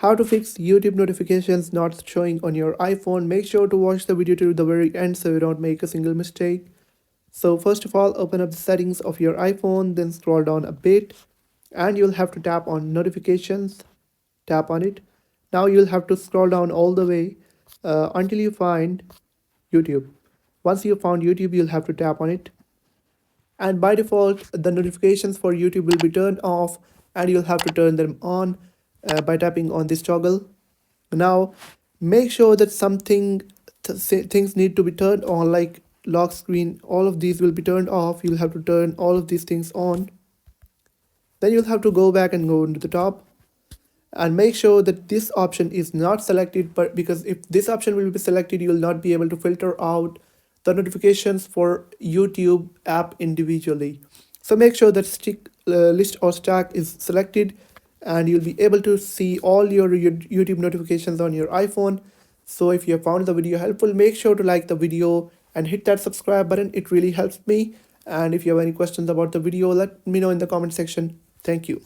How to fix YouTube notifications not showing on your iPhone. Make sure to watch the video to the very end so you don't make a single mistake. So first of all, open up the settings of your iPhone, then scroll down a bit and you'll have to tap on notifications. Tap on it. Now you'll have to scroll down all the way until you find YouTube. Once you found YouTube, you'll have to tap on it. And by default, the notifications for YouTube will be turned off and you'll have to turn them on by tapping on this toggle. Now, make sure that things need to be turned on, like lock screen. All of these will be turned off. You'll have to turn all of these things on. Then you'll have to go back and go into the top and make sure that this option is not selected, but because if this option will be selected, you will not be able to filter out the notifications for YouTube app individually. So make sure that stick list or stack is selected and you'll be able to see all your YouTube notifications on your iPhone. So if you have found the video helpful, make sure to like the video and hit that subscribe button. It really helps me. And if you have any questions about the video, let me know in the comment section. Thank you.